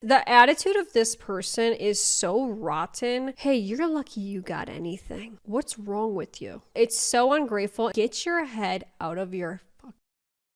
The attitude of this person is so rotten. Hey, you're lucky you got anything. What's wrong with you? It's so ungrateful. Get your head out of your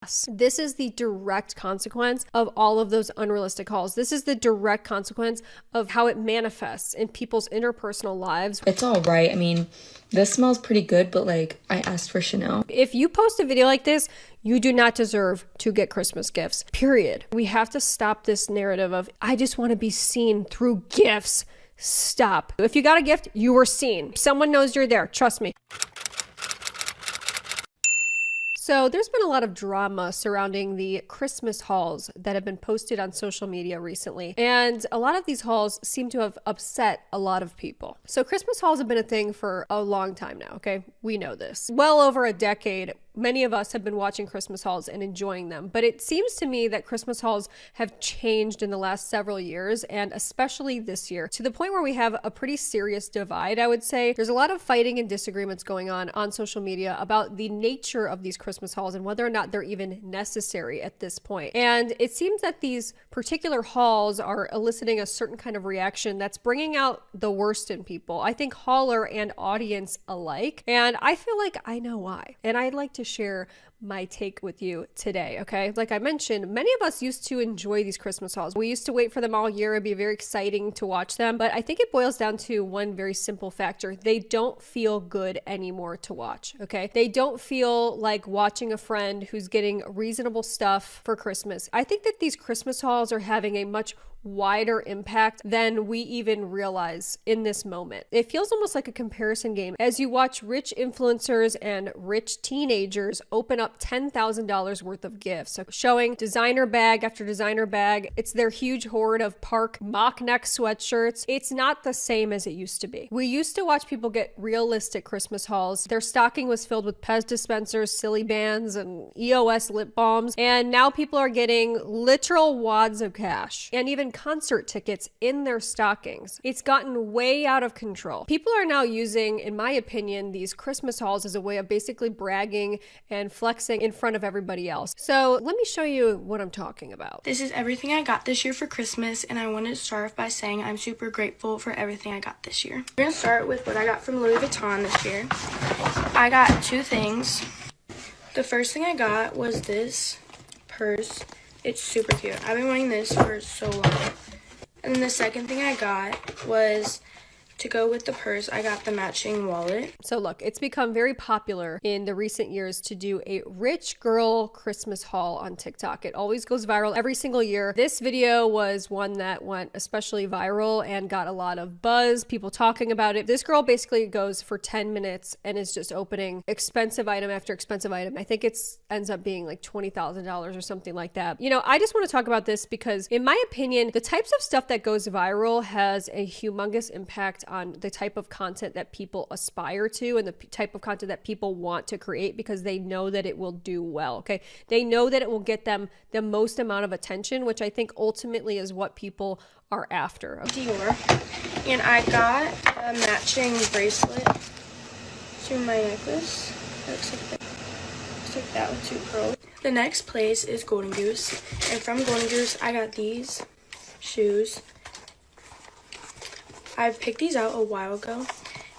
ass. This is the direct consequence of all of those unrealistic hauls. This is the direct consequence of how it manifests in people's interpersonal lives. It's all right. I mean, this smells pretty good, but like, I asked for Chanel. If you post a video like this, you do not deserve to get Christmas gifts, period. We have to stop this narrative of, I just want to be seen through gifts. Stop. If you got a gift, you were seen. Someone knows you're there. Trust me. So there's been a lot of drama surrounding the Christmas hauls that have been posted on social media recently. And a lot of these hauls seem to have upset a lot of people. So Christmas hauls have been a thing for a long time now, okay? We know this. Well over a decade, many of us have been watching Christmas hauls and enjoying them. But it seems to me that Christmas hauls have changed in the last several years, and especially this year, to the point where we have a pretty serious divide, I would say. There's a lot of fighting and disagreements going on social media about the nature of these Christmas hauls and whether or not they're even necessary at this point. And it seems that these particular hauls are eliciting a certain kind of reaction that's bringing out the worst in people. I think hauler and audience alike. And I feel like I know why. And I'd like to share my take with you today, okay? Like I mentioned, many of us used to enjoy these Christmas hauls. We used to wait for them all year. It'd be very exciting to watch them, but I think it boils down to one very simple factor. They don't feel good anymore to watch, okay? They don't feel like watching a friend who's getting reasonable stuff for Christmas. I think that these Christmas hauls are having a much wider impact than we even realize in this moment. It feels almost like a comparison game as you watch rich influencers and rich teenagers open up $10,000 worth of gifts, showing designer bag after designer bag. It's their huge hoard of Park mock neck sweatshirts. It's not the same as it used to be. We used to watch people get realistic Christmas hauls. Their stocking was filled with Pez dispensers, silly bands, and EOS lip balms, and now people are getting literal wads of cash and even concert tickets in their stockings. It's gotten way out of control. People are now using, in my opinion, these Christmas hauls as a way of basically bragging and flexing in front of everybody else. So let me show you what I'm talking about. This is everything I got this year for Christmas, and I wanted to start off by saying I'm super grateful for everything I got this year. We're gonna start with what I got from Louis Vuitton this year. I got two things. The first thing I got was this purse. It's super cute. I've been wanting this for so long. And then the second thing I got was, to go with the purse, I got the matching wallet. So look, it's become very popular in the recent years to do a rich girl Christmas haul on TikTok. It always goes viral every single year. This video was one that went especially viral and got a lot of buzz, people talking about it. This girl basically goes for 10 minutes and is just opening expensive item after expensive item. I think it's ends up being like $20,000 or something like that. You know, I just want to talk about this because in my opinion, the types of stuff that goes viral has a humongous impact on the type of content that people aspire to and the type of content that people want to create because they know that it will do well, okay? They know that it will get them the most amount of attention, which I think ultimately is what people are after. Dior. And I got a matching bracelet to my necklace. It looks like that with two pearls. The next place is Golden Goose. And from Golden Goose, I got these shoes. I picked these out a while ago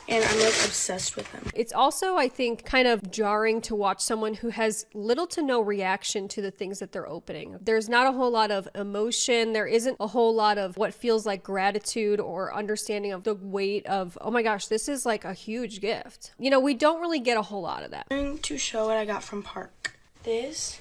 and I'm like obsessed with them. It's also, I think, kind of jarring to watch someone who has little to no reaction to the things that they're opening. There's not a whole lot of emotion. There isn't a whole lot of what feels like gratitude or understanding of the weight of, oh my gosh, this is like a huge gift. You know, we don't really get a whole lot of that. I'm going to show what I got from Park. This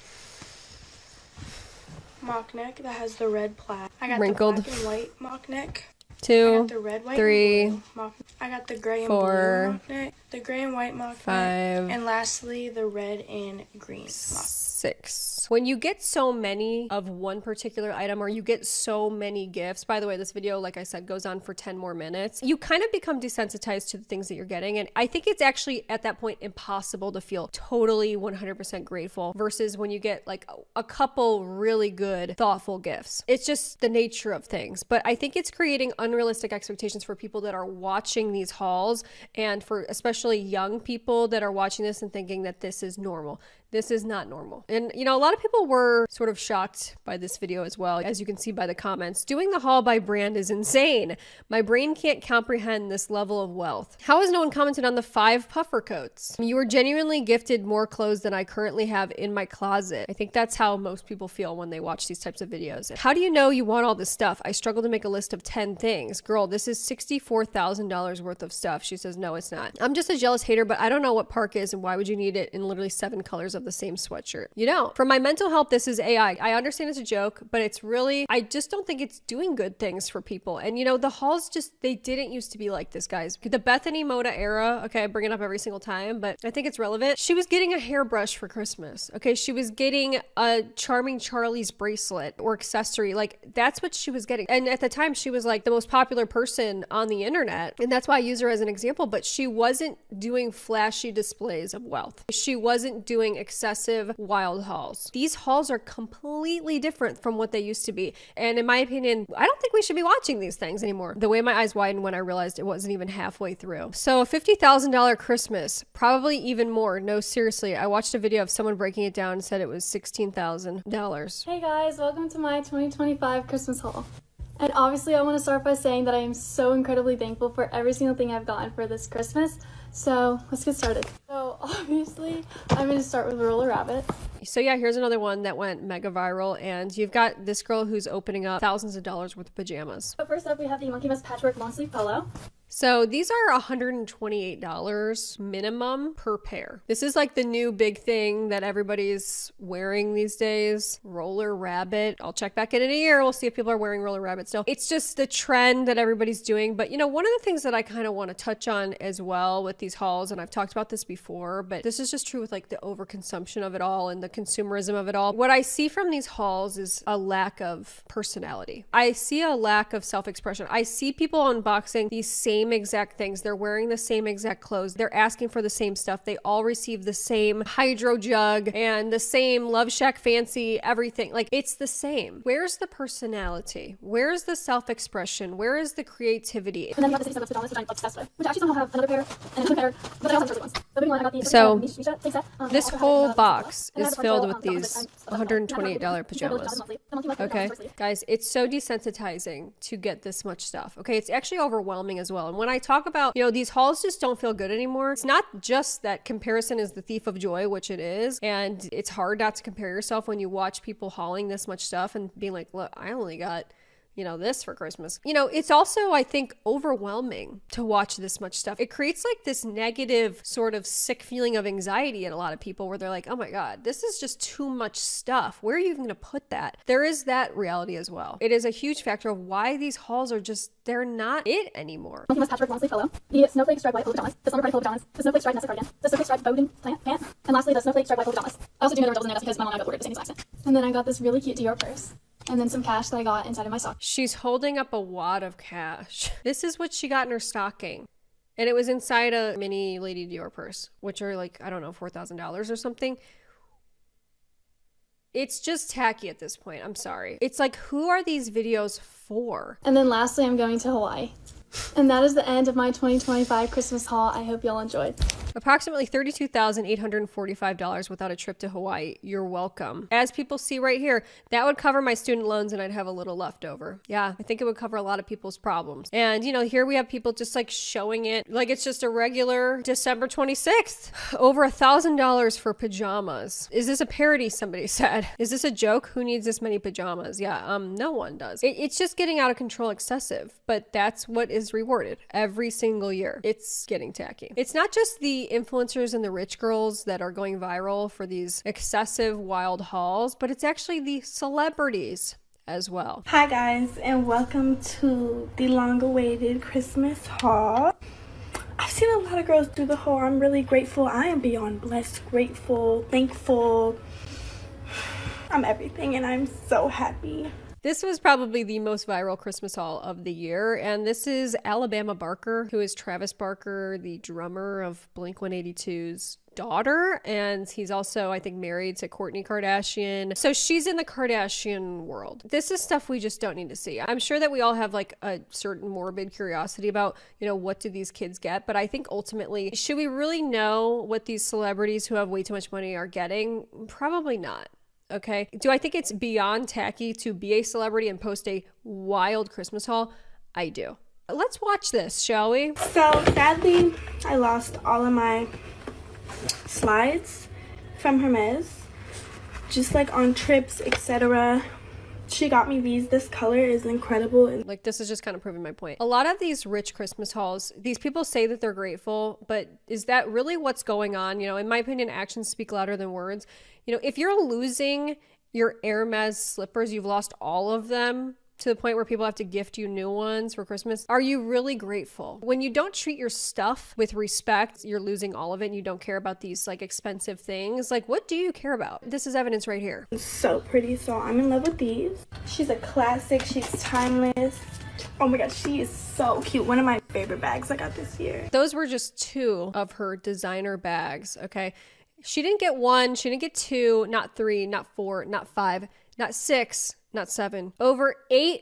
mock neck that has the red plaid. I got wrinkled the black and white mock neck. 2, I got the red, white, 3, and blue mock. I got the gray and 4, blue mock neck, the gray and white mock 5, neck, and lastly the red and green mock. 6. When you get so many of one particular item or you get so many gifts, by the way, this video, like I said, goes on for 10 more minutes, you kind of become desensitized to the things that you're getting. And I think it's actually at that point impossible to feel totally 100% grateful versus when you get like a couple really good, thoughtful gifts. It's just the nature of things. But I think it's creating unrealistic expectations for people that are watching these hauls and for especially young people that are watching this and thinking that this is normal. This is not normal. And you know, a lot of people were sort of shocked by this video as well. As you can see by the comments, doing the haul by brand is insane. My brain can't comprehend this level of wealth. How has no one commented on the 5 puffer coats? You were genuinely gifted more clothes than I currently have in my closet. I think that's how most people feel when they watch these types of videos. How do you know you want all this stuff? I struggle to make a list of 10 things. Girl, this is $64,000 worth of stuff. She says, no, it's not. I'm just a jealous hater, but I don't know what park is and why would you need it in literally 7 colors of the same sweatshirt? You don't. For my mental health, this is AI. I understand it's a joke, but it's really, I just don't think it's doing good things for people. And you know, the hauls just, they didn't used to be like this, guys. The Bethany Moda era, okay, I bring it up every single time, but I think it's relevant. She was getting a hairbrush for Christmas, okay? She was getting a Charming Charlie's bracelet or accessory. Like, that's what she was getting. And at the time, she was like the most popular person on the internet. And that's why I use her as an example, but she wasn't doing flashy displays of wealth. She wasn't doing excessive wild hauls. These hauls are completely different from what they used to be. And in my opinion, I don't think we should be watching these things anymore. The way my eyes widened when I realized it wasn't even halfway through. So a $50,000 Christmas, probably even more. No, seriously, I watched a video of someone breaking it down and said it was $16,000. Hey guys, welcome to my 2025 Christmas haul. And obviously I want to start by saying that I am so incredibly thankful for every single thing I've gotten for this Christmas. So let's get started. So obviously I'm going to start with Roller Rabbit. So yeah, here's another one that went mega viral, and you've got this girl who's opening up thousands of dollars worth of pajamas. So first up we have the Monkey Mess Patchwork Long Sleeve Polo. So these are $128 minimum per pair. This is like the new big thing that everybody's wearing these days. Roller Rabbit. I'll check back in a year. We'll see if people are wearing Roller Rabbit still. It's just the trend that everybody's doing. But you know, one of the things that I kind of want to touch on as well with these hauls, and I've talked about this before, but this is just true with like the overconsumption of it all and the consumerism of it all. What I see from these hauls is a lack of personality. I see a lack of self-expression. I see people unboxing these same exact things. They're wearing the same exact clothes. They're asking for the same stuff. They all receive the same hydro jug and the same Love Shack fancy everything. Like, it's the same. Where's the personality? Where's the self-expression? Where is the creativity? And then we got the 67 pajamas, which I'm obsessed with. Which I actually don't have another pair and another pair, but I also have ones. But I got these. So set. this whole box is filled with these $128 pajamas. Okay, guys, it's so desensitizing to get this much stuff. Okay, it's actually overwhelming as well. And when I talk about, you know, these hauls just don't feel good anymore, it's not just that comparison is the thief of joy, which it is, and it's hard not to compare yourself when you watch people hauling this much stuff and being like, look, I only got, you know, this for Christmas. You know, it's also, I think, overwhelming to watch this much stuff. It creates like this negative sort of sick feeling of anxiety in a lot of people where they're like, oh my God, this is just too much stuff. Where are you even gonna put that? There is that reality as well. It is a huge factor of why these hauls are just, they're not it anymore. Monkey Mess Patchwork Long Sleeve Polo, the Snowflake Striped White Polo Pajamas, the Slumber Party Polo Pajamas, the Snowflake Striped Nessa Cardigan, the Snowflake Striped Bowden Pant, and lastly the Snowflake Striped White Polo Pajamas. I also do another double in there because my mom and I both ordered the same exact accent. And then I got this really cute Dior purse. And then some cash that I got inside of my sock. She's holding up a wad of cash. This is what she got in her stocking. And it was inside a mini Lady Dior purse, which are like, I don't know, $4,000 or something. It's just tacky at this point. I'm sorry. It's like, who are these videos for? And then lastly, I'm going to Hawaii. And that is the end of my 2025 Christmas haul. I hope y'all enjoyed. Approximately $32,845 without a trip to Hawaii. You're welcome. As people see right here, that would cover my student loans and I'd have a little left over. Yeah, I think it would cover a lot of people's problems. And, you know, here we have people just like showing it like it's just a regular December 26th. Over $1,000 for pajamas. Is this a parody, somebody said? Is this a joke? Who needs this many pajamas? Yeah, no one does. It's just getting out of control excessive, but that's what is rewarded every single year. It's getting tacky. It's not just the influencers and the rich girls that are going viral for these excessive wild hauls, but it's actually the celebrities as well. Hi guys, and welcome to the long-awaited Christmas haul. I've seen a lot of girls do the haul. I'm really grateful. I am beyond blessed, grateful, thankful. I'm everything and I'm so happy. This was probably the most viral Christmas haul of the year, and this is Alabama Barker, who is Travis Barker, the drummer of Blink-182's daughter, and he's also, I think, married to Kourtney Kardashian. So she's in the Kardashian world. This is stuff we just don't need to see. I'm sure that we all have like a certain morbid curiosity about, you know, what do these kids get? But I think ultimately, should we really know what these celebrities who have way too much money are getting? Probably not. Okay. Do I think it's beyond tacky to be a celebrity and post a wild Christmas haul? I do. Let's watch this, shall we? So sadly, I lost all of my slides from HESE, just like on trips, etc. She got me these. This color is incredible. And like, this is just kind of proving my point. A lot of these rich Christmas hauls, these people say that they're grateful, but is that really what's going on? You know, in my opinion, actions speak louder than words. You know, if you're losing your Hermes slippers, you've lost all of them to the point where people have to gift you new ones for Christmas. Are you really grateful? When you don't treat your stuff with respect, you're losing all of it and you don't care about these like expensive things. Like, what do you care about? This is evidence right here. So pretty. So I'm in love with these. She's a classic. She's timeless. Oh my god, she is so cute. One of my favorite bags I got this year. Those were just 2 of her designer bags, okay? She didn't get 1, she didn't get 2, not 3, not 4, not 5, not 6, not 7. Over 8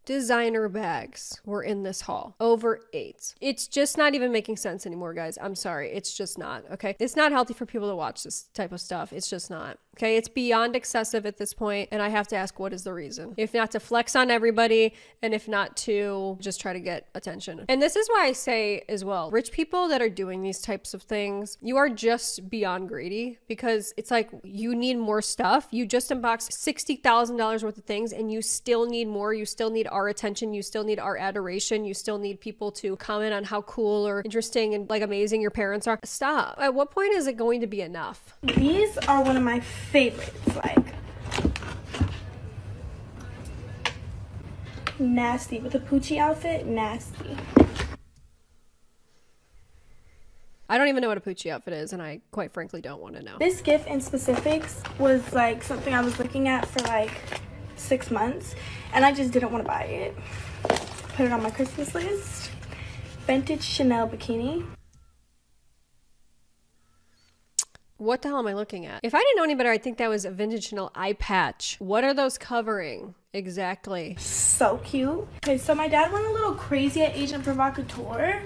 designer bags were in this haul. Over 8. It's just not even making sense anymore, guys. I'm sorry. It's just not, okay? It's not healthy for people to watch this type of stuff. It's just not. Okay, it's beyond excessive at this point, and I have to ask, what is the reason? If not to flex on everybody, and if not to just try to get attention. And this is why I say as well, rich people that are doing these types of things, you are just beyond greedy, because it's like, you need more stuff. You just unboxed $60,000 worth of things, and you still need more. You still need our attention. You still need our adoration. You still need people to comment on how cool or interesting and like amazing your parents are. Stop. At what point is it going to be enough? These are one of my favorites. Like, nasty with a Poochie outfit. Nasty. I don't even know what a Poochie outfit is, and I quite frankly don't want to know. This gift in specifics was like something I was looking at for like 6 months, and I just didn't want to buy it. Put it on my Christmas list. Vintage Chanel bikini. What the hell am I looking at? If I didn't know any better, I'd think that was a vintage Chanel eye patch. What are those covering? Exactly. So cute. Okay, so my dad went a little crazy at Agent Provocateur.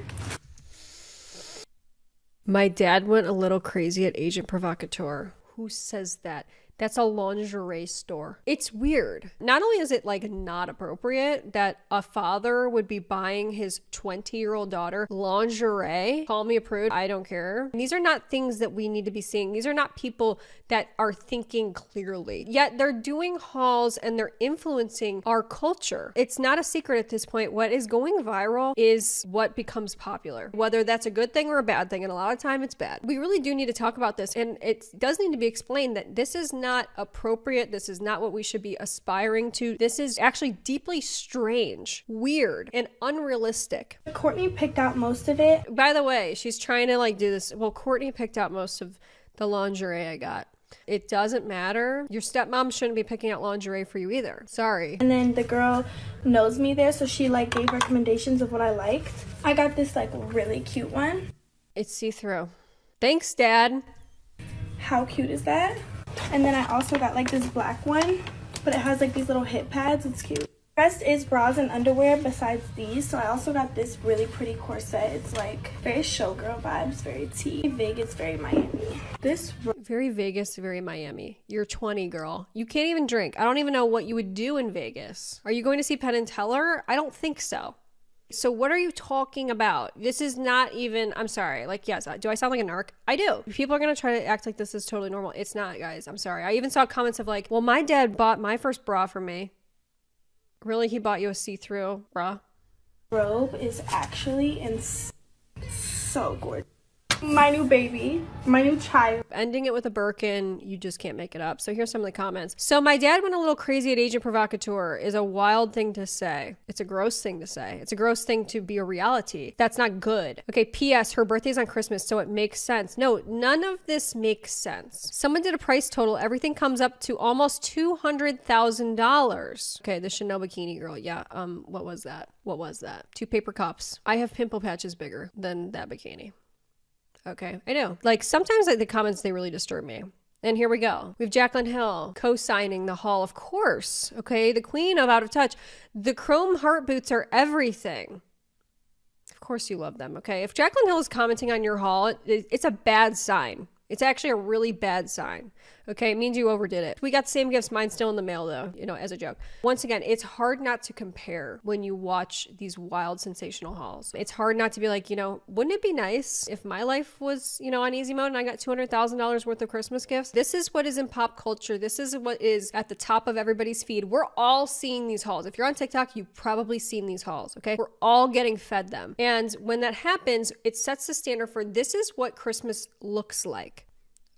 My dad went a little crazy at Agent Provocateur. Who says that? That's a lingerie store. It's weird. Not only is it like not appropriate that a father would be buying his 20-year-old daughter lingerie. Call me a prude. I don't care. And these are not things that we need to be seeing. These are not people that are thinking clearly. Yet they're doing hauls and they're influencing our culture. It's not a secret at this point. What is going viral is what becomes popular. Whether that's a good thing or a bad thing. And a lot of time it's bad. We really do need to talk about this. And it does need to be explained that this is not appropriate. This is not what we should be aspiring to. This is actually deeply strange, weird, and unrealistic. Kourtney picked out most of it. By the way, she's trying to like do this. Well, Kourtney picked out most of the lingerie I got. It doesn't matter. Your stepmom shouldn't be picking out lingerie for you either. Sorry. And then the girl knows me there, so she like gave recommendations of what I liked. I got this like really cute one. It's see-through. Thanks, Dad. How cute is that? And then I also got like this black one, but it has like these little hip pads. It's cute. The rest is bras and underwear besides these. So I also got this really pretty corset. It's like very showgirl vibes, very tea. Vegas, very Miami. This very Vegas, very Miami. You're 20, girl. You can't even drink. I don't even know what you would do in Vegas. Are you going to see Penn and Teller? I don't think so. So what are you talking about? This is not even, I'm sorry. Like, yes, do I sound like a narc? I do. People are going to try to act like this is totally normal. It's not, guys. I'm sorry. I even saw comments of like, well, my dad bought my first bra for me. Really? He bought you a see-through bra? Robe is actually so gorgeous. My new baby, my new child. Ending it with a Birkin, you just can't make it up. So here's some of the comments. So my dad went a little crazy at Agent Provocateur is a wild thing to say. It's a gross thing to say. It's a gross thing to be a reality. That's not good. Okay, P.S. Her birthday's on Christmas, so it makes sense. No, none of this makes sense. Someone did a price total. Everything comes up to almost $200,000. Okay, the Chanel bikini girl. Yeah, what was that? What was that? 2 paper cups. I have pimple patches bigger than that bikini. Okay, I know. Like, sometimes the comments, they really disturb me. And here we go. We have Jaclyn Hill co-signing the haul, of course. Okay, the queen of Out of Touch. The chrome heart boots are everything. Of course you love them, okay? If Jaclyn Hill is commenting on your haul, it's a bad sign. It's actually a really bad sign. Okay, it means you overdid it. We got the same gifts. Mine's still in the mail though, you know, as a joke. Once again, it's hard not to compare when you watch these wild, sensational hauls. It's hard not to be like, you know, wouldn't it be nice if my life was, you know, on easy mode and I got $200,000 worth of Christmas gifts? This is what is in pop culture. This is what is at the top of everybody's feed. We're all seeing these hauls. If you're on TikTok, you've probably seen these hauls, okay? We're all getting fed them. And when that happens, it sets the standard for this is what Christmas looks like.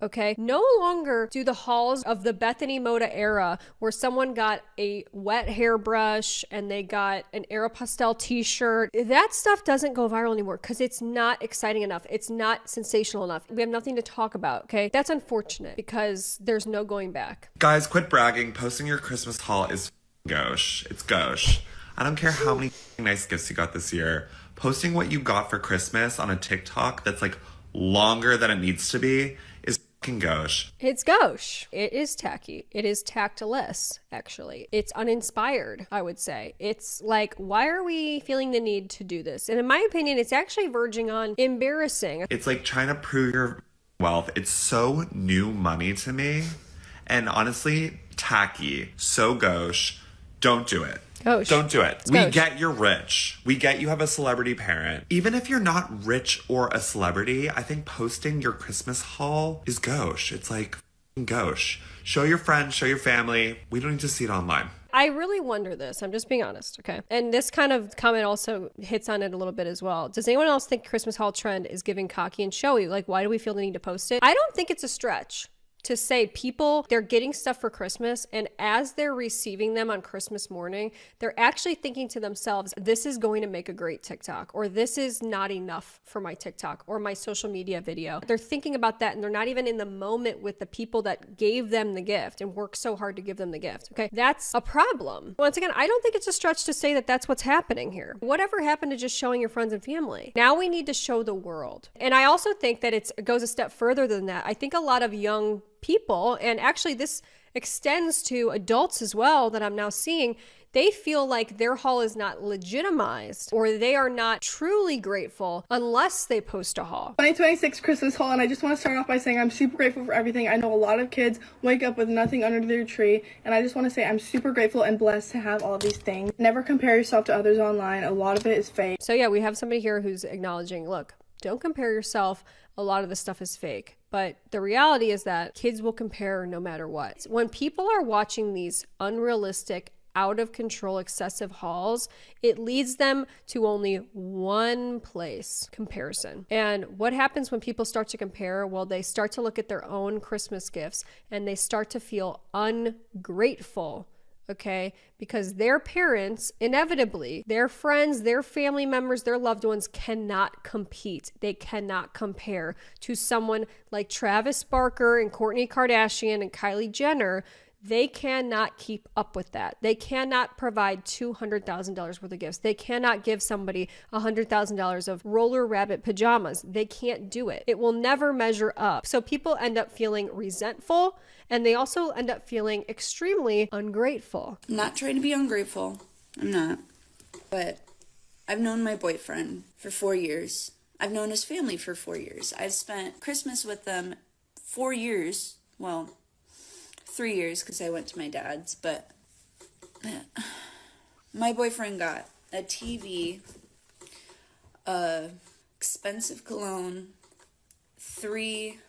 Okay, no longer do the hauls of the Bethany Moda era where someone got a wet hairbrush and they got an Aeropostale t-shirt. That stuff doesn't go viral anymore because it's not exciting enough. It's not sensational enough. We have nothing to talk about, okay? That's unfortunate because there's no going back. Guys, quit bragging. Posting your Christmas haul is gauche. It's gauche. I don't care how many nice gifts you got this year. Posting what you got for Christmas on a TikTok that's like longer than it needs to be is gauche. It's gauche. It is tacky. It is tactless, actually. It's uninspired, I would say. It's like, why are we feeling the need to do this? And in my opinion, it's actually verging on embarrassing. It's like trying to prove your wealth. It's so new money to me. And honestly, tacky. So gauche. Don't do it. Gauche. Don't do it. It's we gauche. get you're rich. We get you have a celebrity parent. Even if you're not rich or a celebrity, I think posting your Christmas haul is gauche. It's like gauche. Show your friends, show your family. We don't need to see it online. I really wonder this. I'm just being honest, okay? And this kind of comment also hits on it a little bit as well. Does anyone else think Christmas haul trend is giving cocky and showy? Like, why do we feel the need to post it? I don't think it's a stretch to say people, they're getting stuff for Christmas, and as they're receiving them on Christmas morning, they're actually thinking to themselves, this is going to make a great TikTok, or this is not enough for my TikTok or my social media video. They're thinking about that, and they're not even in the moment with the people that gave them the gift and worked so hard to give them the gift, okay? That's a problem. Once again, I don't think it's a stretch to say that that's what's happening here. Whatever happened to just showing your friends and family? Now we need to show the world. And I also think that it goes a step further than that. I think a lot of young people, and actually this extends to adults as well that I'm now seeing, they feel like their haul is not legitimized or they are not truly grateful unless they post a haul. 2026 Christmas haul, and I just want to start off by saying I'm super grateful for everything. I know a lot of kids wake up with nothing under their tree, and I just want to say I'm super grateful and blessed to have all these things. Never compare yourself to others online. A lot of it is fake. So yeah, we have somebody here who's acknowledging, look, don't compare yourself. A lot of this stuff is fake. But the reality is that kids will compare no matter what. When people are watching these unrealistic, out of control, excessive hauls, it leads them to only one place: comparison. And what happens when people start to compare? Well, they start to look at their own Christmas gifts and they start to feel ungrateful. Okay, because their parents, inevitably, their friends, their family members, their loved ones cannot compete. They cannot compare to someone like Travis Barker and Kourtney Kardashian and Kylie Jenner. They cannot keep up with that. They cannot provide $200,000 worth of gifts. They cannot give somebody $100,000 of roller rabbit pajamas. They can't do it. It will never measure up. So people end up feeling resentful, and they also end up feeling extremely ungrateful. I'm not trying to be ungrateful. I'm not. But I've known my boyfriend for 4 years. I've known his family for 4 years. I've spent Christmas with them 4 years. Well, 3 years because I went to my dad's, but my boyfriend got a TV, expensive cologne, 3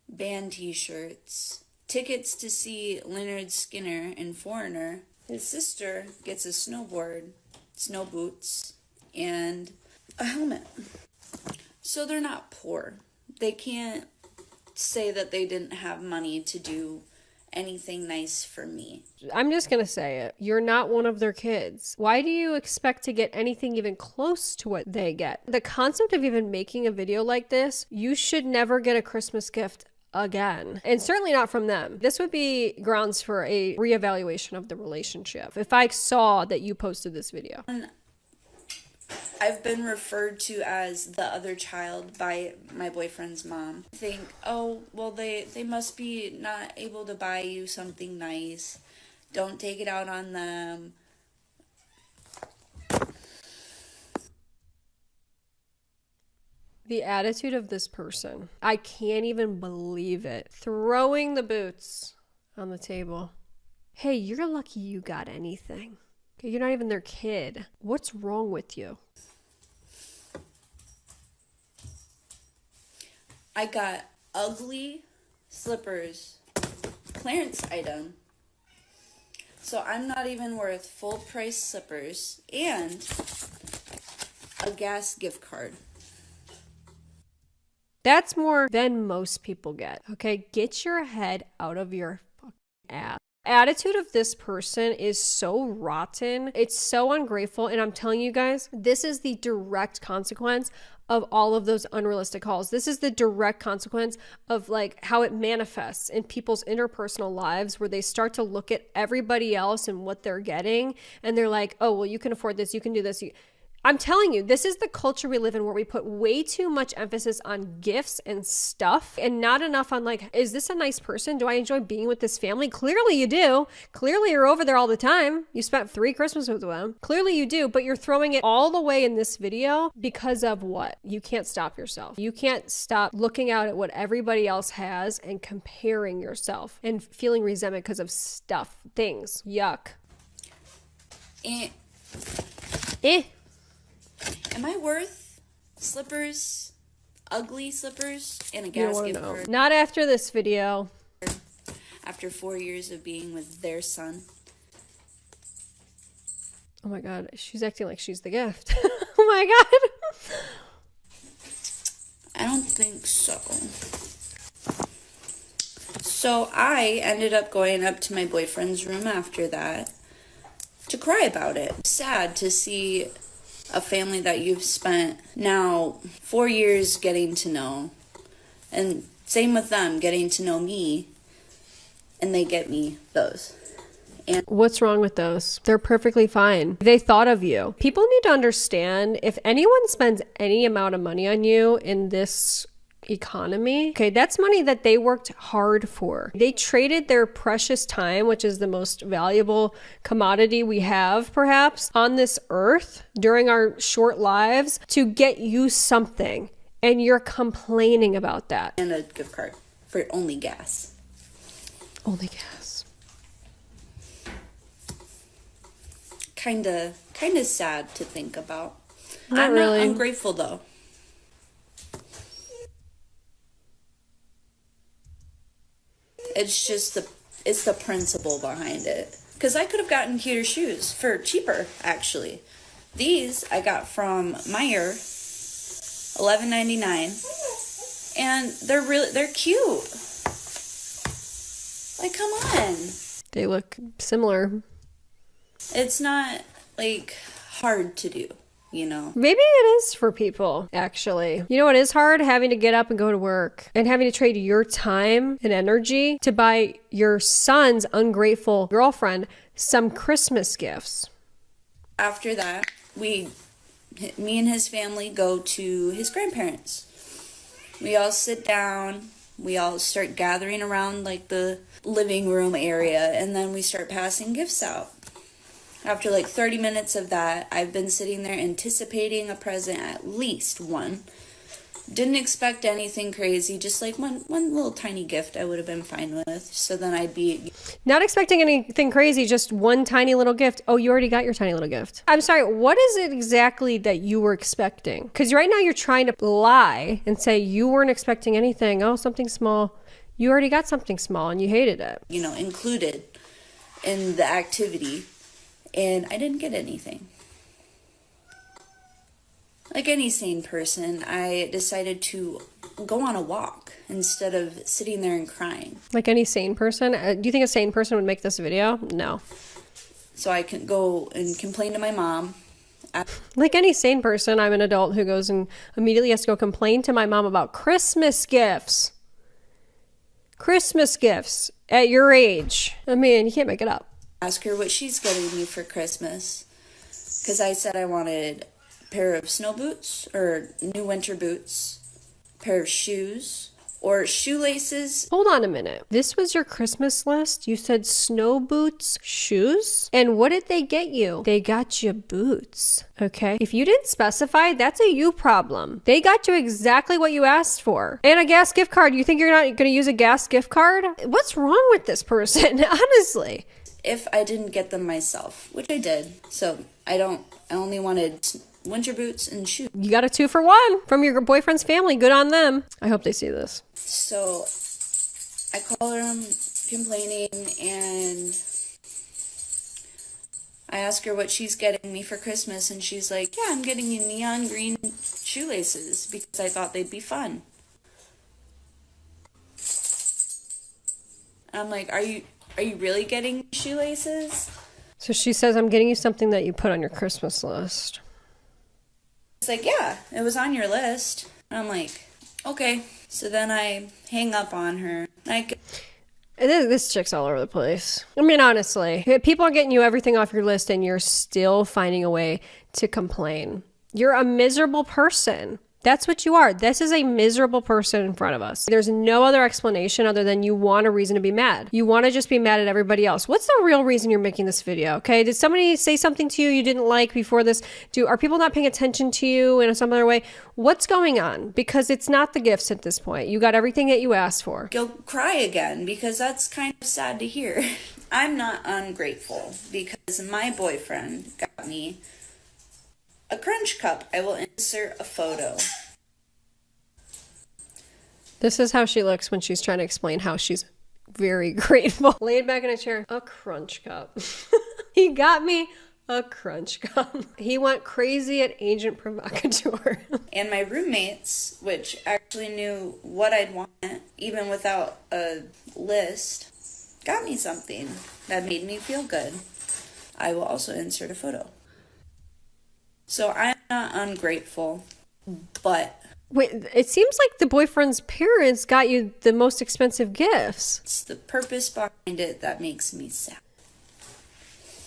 band t-shirts, tickets to see Leonard Skinner and Foreigner. His sister gets a snowboard, snow boots, and a helmet. So they're not poor. they can't say that they didn't have money to do anything nice for me. I'm just gonna say it. You're not one of their kids. Why do you expect to get anything even close to what they get? The concept of even making a video like this, you should never get a Christmas gift again, and certainly not from them. This would be grounds for a reevaluation of the relationship if I saw that you posted this video. I've been referred to as the other child by my boyfriend's mom. I think, oh, well, they must be not able to buy you something nice. Don't take it out on them. The attitude of this person. I can't even believe it. Throwing the boots on the table. Hey, you're lucky you got anything. Okay, you're not even their kid. What's wrong with you? I got ugly slippers, clearance item. So I'm not even worth full price slippers and a gas gift card. That's more than most people get. Okay, get your head out of your fucking ass. Attitude of this person is so rotten. It's so ungrateful. And I'm telling you guys, this is the direct consequence of all of those unrealistic hauls. This is the direct consequence of like how it manifests in people's interpersonal lives, where they start to look at everybody else and what they're getting. And they're like, oh, well, you can afford this. You can do this. I'm telling you, this is the culture we live in, where we put way too much emphasis on gifts and stuff and not enough on like, is this a nice person? Do I enjoy being with this family? Clearly you do. Clearly you're over there all the time. You spent 3 Christmases with them. Clearly you do, but you're throwing it all the way in this video because of what? You can't stop yourself. You can't stop looking out at what everybody else has and comparing yourself and feeling resentment because of stuff, things. Yuck. Am I worth slippers, ugly slippers, and a gas gift card? Not after this video. After 4 years of being with their son. Oh my God, she's acting like she's the gift. Oh my God. I don't think so. So I ended up going up to my boyfriend's room after that to cry about it. Sad to see a family that you've spent now 4 years getting to know, and same with them getting to know me, and they get me those. And what's wrong with those? They're perfectly fine. They thought of you. People need to understand, if anyone spends any amount of money on you in this economy, okay, that's money that they worked hard for. They traded their precious time, which is the most valuable commodity we have perhaps on this earth during our short lives, to get you something, and you're complaining about that. And a gift card for only gas. Only gas. Kinda sad to think about. Not really. I'm grateful though. It's just the principle behind it. Because I could have gotten cuter shoes for cheaper, actually. These I got from Meijer, $11.99, and they're cute. Like, come on. They look similar. It's not like hard to do, you know. Maybe it is for people, actually. You know what is hard? Having to get up and go to work and having to trade your time and energy to buy your son's ungrateful girlfriend some Christmas gifts. After that, me and his family go to his grandparents. We all sit down. We all start gathering around like the living room area, and then we start passing gifts out. After like 30 minutes of that, I've been sitting there anticipating a present, at least one. Didn't expect anything crazy, just like one little tiny gift I would have been fine with. So then I'd be... Not expecting anything crazy, just one tiny little gift. Oh, you already got your tiny little gift. I'm sorry, what is it exactly that you were expecting? Because right now you're trying to lie and say you weren't expecting anything. Oh, something small. You already got something small and you hated it. You know, included in the activity. And I didn't get anything. Like any sane person, I decided to go on a walk instead of sitting there and crying. Like any sane person? Do you think a sane person would make this video? No. So I can go and complain to my mom. Like any sane person, I'm an adult who goes and immediately has to go complain to my mom about Christmas gifts. Christmas gifts at your age. I mean, you can't make it up. Ask her what she's getting me for Christmas. Because I said I wanted a pair of snow boots or new winter boots, a pair of shoes, or shoelaces. Hold on a minute. This was your Christmas list? You said snow boots, shoes? And what did they get you? They got you boots, okay? If you didn't specify, that's a you problem. They got you exactly what you asked for. And a gas gift card. You think you're not going to use a gas gift card? What's wrong with this person? Honestly. If I didn't get them myself, which I did. So I only wanted winter boots and shoes. You got a 2-for-1 from your boyfriend's family. Good on them. I hope they see this. So I call her complaining, and I ask her what she's getting me for Christmas, and she's like, yeah, I'm getting you neon green shoelaces because I thought they'd be fun. I'm like, are you really getting shoelaces? So she says, I'm getting you something that you put on your Christmas list. It's like, yeah, it was on your list. And I'm like, okay. So then I hang up on her. This chick's all over the place. I mean, honestly, people are getting you everything off your list and you're still finding a way to complain. You're a miserable person. That's what you are. This is a miserable person in front of us. There's no other explanation other than you want a reason to be mad. You want to just be mad at everybody else. What's the real reason you're making this video? Okay, did somebody say something to you didn't like before this? Are people not paying attention to you in some other way? What's going on? Because it's not the gifts at this point. You got everything that you asked for. Go cry again, because that's kind of sad to hear. I'm not ungrateful because my boyfriend got me a crunch cup. I will insert a photo. This is how she looks when she's trying to explain how she's very grateful. Laid back in a chair. A crunch cup. He got me a crunch cup. He went crazy at Agent Provocateur. And my roommates, which actually knew what I'd want, even without a list, got me something that made me feel good. I will also insert a photo. So I'm not ungrateful, but... Wait, it seems like the boyfriend's parents got you the most expensive gifts. It's the purpose behind it that makes me sad.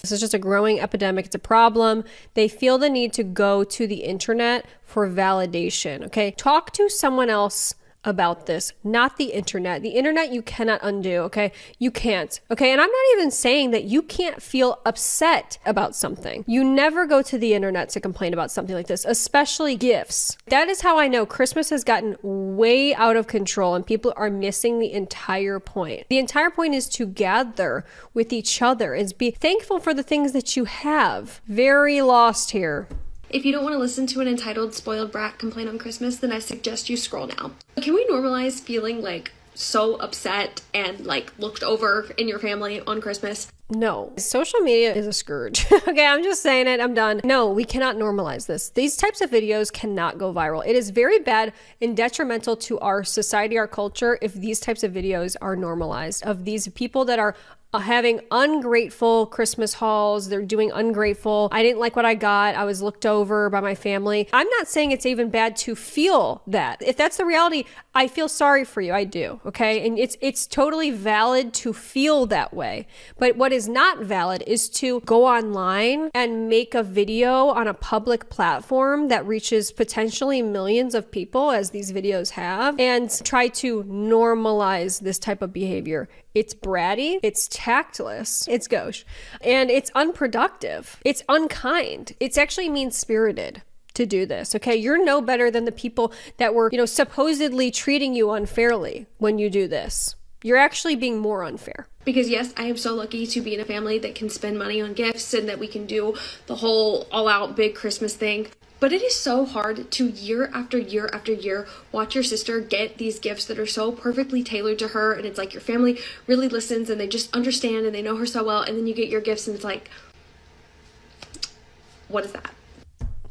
This is just a growing epidemic. It's a problem. They feel the need to go to the internet for validation, okay? Talk to someone else about this, not the internet. The internet you cannot undo, okay? You can't, okay? And I'm not even saying that you can't feel upset about something. You never go to the internet to complain about something like this, especially gifts. That is how I know Christmas has gotten way out of control and people are missing the entire point. The entire point is to gather with each other, is be thankful for the things that you have. Very lost here. If you don't want to listen to an entitled spoiled brat complain on Christmas, then I suggest you scroll now. Can we normalize feeling like so upset and like looked over in your family on Christmas? No, social media is a scourge. Okay, I'm just saying it. I'm done. No, we cannot normalize this. These types of videos cannot go viral. It is very bad and detrimental to our society, our culture, if these types of videos are normalized, of these people that are having ungrateful Christmas hauls. They're doing ungrateful. I didn't like what I got. I was looked over by my family. I'm not saying it's even bad to feel that. If that's the reality, I feel sorry for you. I do. Okay. And it's totally valid to feel that way. But what is not valid is to go online and make a video on a public platform that reaches potentially millions of people, as these videos have, and try to normalize this type of behavior. It's bratty, it's tactless, it's gauche, and it's unproductive. It's unkind. It's actually mean-spirited to do this, okay? You're no better than the people that were, supposedly treating you unfairly when you do this. You're actually being more unfair. Because yes, I am so lucky to be in a family that can spend money on gifts and that we can do the whole all-out big Christmas thing. But it is so hard to year after year after year watch your sister get these gifts that are so perfectly tailored to her, and it's like your family really listens and they just understand and they know her so well, and then you get your gifts and it's like, what is that?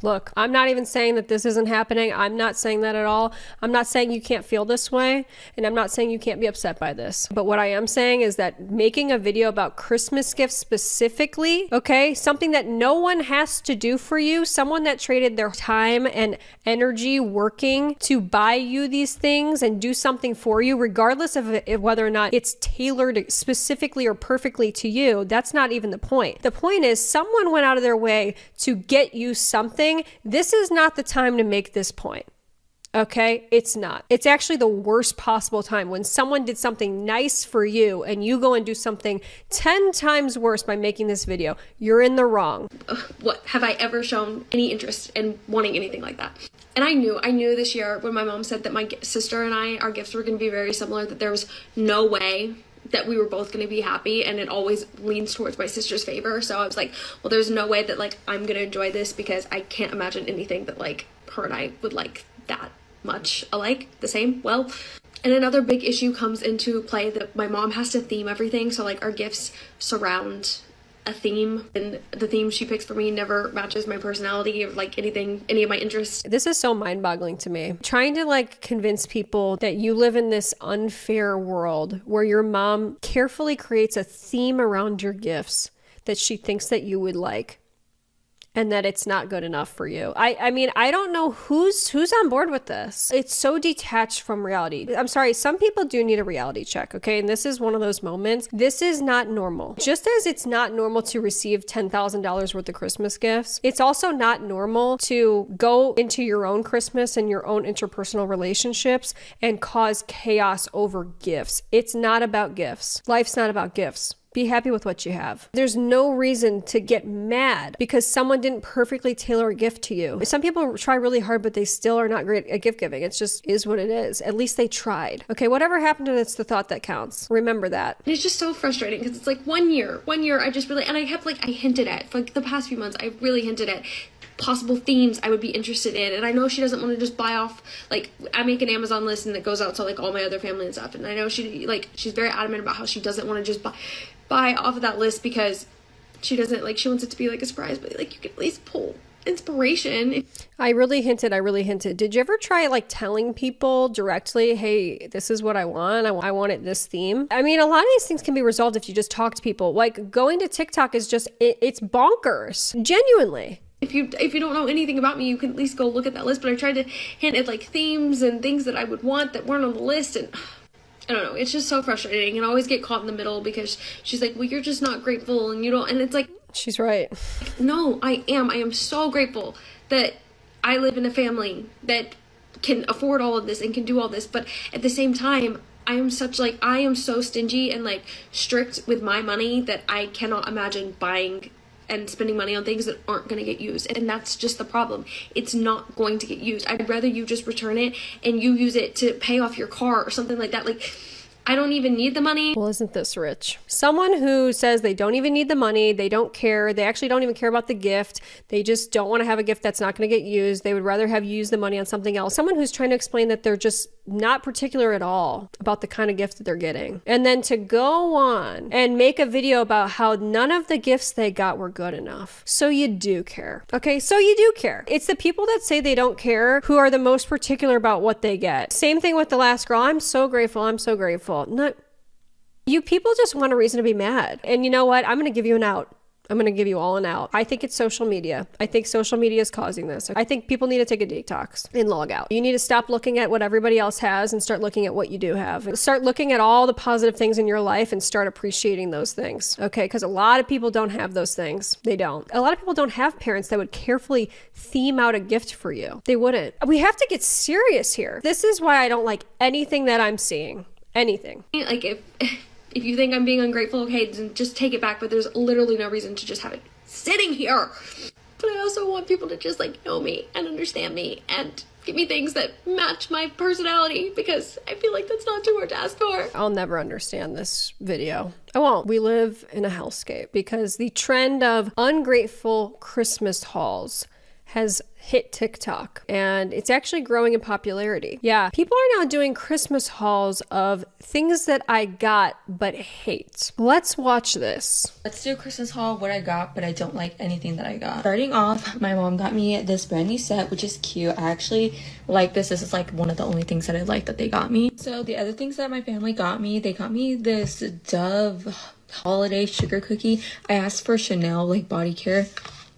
Look, I'm not even saying that this isn't happening. I'm not saying that at all. I'm not saying you can't feel this way, and I'm not saying you can't be upset by this. But what I am saying is that making a video about Christmas gifts specifically, okay, something that no one has to do for you, someone that traded their time and energy working to buy you these things and do something for you, regardless of whether or not it's tailored specifically or perfectly to you, that's not even the point. The point is someone went out of their way to get you something. This is not the time to make this point. Okay? It's not. It's actually the worst possible time when someone did something nice for you and you go and do something 10 times worse by making this video. You're in the wrong. What have I ever shown any interest in wanting anything like that? And I knew this year when my mom said that my sister and I, our gifts were going to be very similar, that there was no way that we were both going to be happy, and it always leans towards my sister's favor. So I was like, well, there's no way that like I'm going to enjoy this, because I can't imagine anything that like her and I would like that much alike, the same. Well, and another big issue comes into play that my mom has to theme everything. So like our gifts surround a theme, and the theme she picks for me never matches my personality or like any of my interests. This is so mind-boggling to me. Trying to like convince people that you live in this unfair world where your mom carefully creates a theme around your gifts that she thinks that you would like, and that it's not good enough for you. I mean, I don't know who's on board with this. It's so detached from reality. I'm sorry, some people do need a reality check, okay? And this is one of those moments. This is not normal. Just as it's not normal to receive $10,000 worth of Christmas gifts, it's also not normal to go into your own Christmas and your own interpersonal relationships and cause chaos over gifts. It's not about gifts. Life's not about gifts. Be happy with what you have. There's no reason to get mad because someone didn't perfectly tailor a gift to you. Some people try really hard, but they still are not great at gift giving. It's just is what it is. At least they tried. Okay, whatever happened to it's the thought that counts. Remember that. And it's just so frustrating because it's like one year I just really, and I kept like, I hinted at, for like the past few months, I really hinted at possible themes I would be interested in. And I know she doesn't want to just buy off, like I make an Amazon list and it goes out to like all my other family and stuff. And I know she's very adamant about how she doesn't want to just buy off of that list because she doesn't like, she wants it to be like a surprise, but like you can at least pull inspiration. I really hinted. Did you ever try like telling people directly, hey, this is what I want. I want it this theme. I mean, a lot of these things can be resolved if you just talk to people. Like going to TikTok is just, it's bonkers. Genuinely. If you don't know anything about me, you can at least go look at that list. But I tried to hint at like themes and things that I would want that weren't on the list, and I don't know, it's just so frustrating, and I always get caught in the middle because she's like, well, you're just not grateful, and you don't, and it's like, she's right. No, I am so grateful that I live in a family that can afford all of this and can do all this, but at the same time, I am so stingy and like strict with my money that I cannot imagine buying and spending money on things that aren't going to get used. And that's just the problem. It's not going to get used. I'd rather you just return it and you use it to pay off your car or something like that. Like, I don't even need the money. Well, isn't this rich? Someone who says they don't even need the money, they don't care, they actually don't even care about the gift, they just don't want to have a gift that's not going to get used, they would rather have you use the money on something else. Someone who's trying to explain that they're just not particular at all about the kind of gift that they're getting. And then to go on and make a video about how none of the gifts they got were good enough. So you do care. Okay, so you do care. It's the people that say they don't care who are the most particular about what they get. Same thing with the last girl. I'm so grateful. No, you people just want a reason to be mad. And you know what? I'm going to give you an out. I'm going to give you all an out. I think it's social media. I think social media is causing this. I think people need to take a detox and log out. You need to stop looking at what everybody else has and start looking at what you do have. And start looking at all the positive things in your life and start appreciating those things. Okay? Because a lot of people don't have those things. They don't. A lot of people don't have parents that would carefully theme out a gift for you. They wouldn't. We have to get serious here. This is why I don't like anything that I'm seeing. Anything. Like if you think I'm being ungrateful, okay, then just take it back, but there's literally no reason to just have it sitting here. But I also want people to just like know me and understand me and give me things that match my personality, because I feel like that's not too hard to ask for. I'll never understand this video. I won't. We live in a hellscape because the trend of ungrateful Christmas hauls has hit TikTok, and it's actually growing in popularity. Yeah, people are now doing Christmas hauls of things that I got but hate. Let's watch this. Let's do a Christmas haul, what I got, but I don't like anything that I got. Starting off, my mom got me this brand new set, which is cute. I actually like this. This is like one of the only things that I like that they got me. So the other things that my family got me, they got me this Dove holiday sugar cookie. I asked for Chanel like body care,